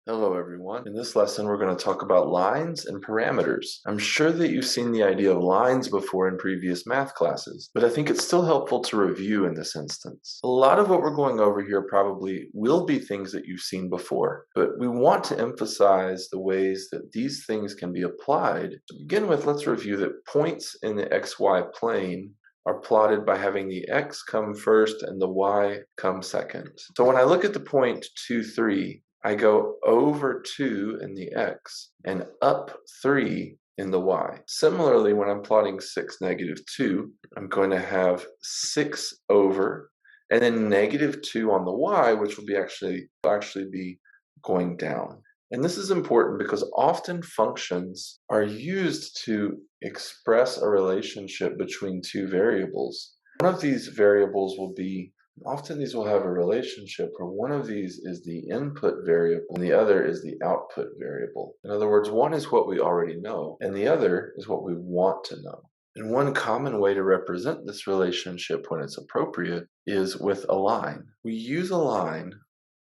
Hello everyone. In this lesson, we're going to talk about lines and parameters. I'm sure that you've seen the idea of lines before in previous math classes, but I think it's still helpful to review in this instance. A lot of what we're going over here probably will be things that you've seen before, but we want to emphasize the ways that these things can be applied. To begin with, let's review that points in the xy plane are plotted by having the x come first and the y come second. So when I look at the point 2, 3, I go over 2 in the x and up 3 in the y. Similarly, when I'm plotting 6, -2, I'm going to have 6 over and then -2 on the y, which will be actually be going down. And this is important because often functions are used to express a relationship between two variables. One of these variables will be Often these will have a relationship where one of these is the input variable and the other is the output variable. In other words, one is what we already know and the other is what we want to know. And one common way to represent this relationship when it's appropriate is with a line. We use a line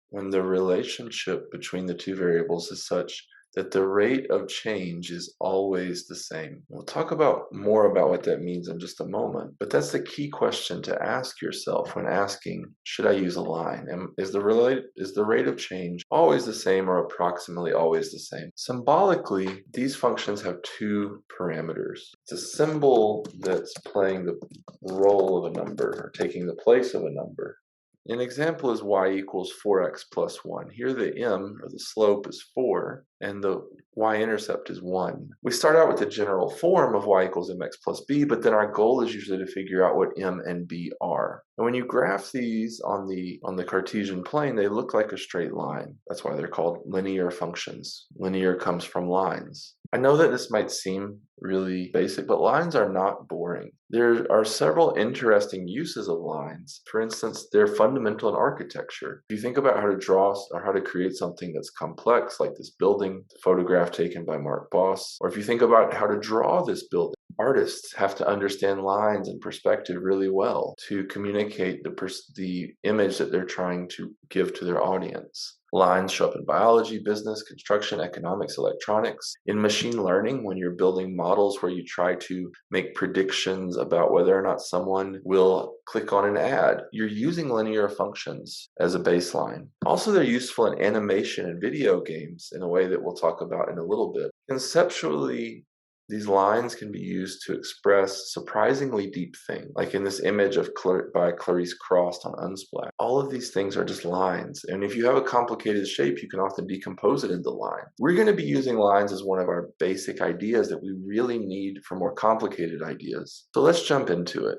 when the relationship between the two variables is such that the rate of change is always the same. We'll talk more about what that means in just a moment, but that's the key question to ask yourself when asking, should I use a line? And is the rate of change always the same or approximately always the same? Symbolically, these functions have two parameters. It's a symbol that's playing the role of a number or taking the place of a number. An example is y equals 4x plus 1. Here the m, or the slope, is 4, and the y-intercept is 1. We start out with the general form of y equals mx plus b, but then our goal is usually to figure out what m and b are. And when you graph these on the Cartesian plane, they look like a straight line. That's why they're called linear functions. Linear comes from lines. I know that this might seem really basic, but lines are not boring. There are several interesting uses of lines. For instance, they're fundamental in architecture. If you think about how to draw or how to create something that's complex, like this building, the photograph taken by Mark Boss, or if you think about how to draw this building, artists have to understand lines and perspective really well to communicate the image that they're trying to give to their audience. Lines show up in biology, business, construction, economics, electronics. In machine learning, when you're building models where you try to make predictions about whether or not someone will click on an ad, you're using linear functions as a baseline. Also, they're useful in animation and video games in a way that we'll talk about in a little bit. Conceptually, these lines can be used to express surprisingly deep things, like in this image by Clarice Crost on Unsplash. All of these things are just lines, and if you have a complicated shape, you can often decompose it into lines. We're going to be using lines as one of our basic ideas that we really need for more complicated ideas. So let's jump into it.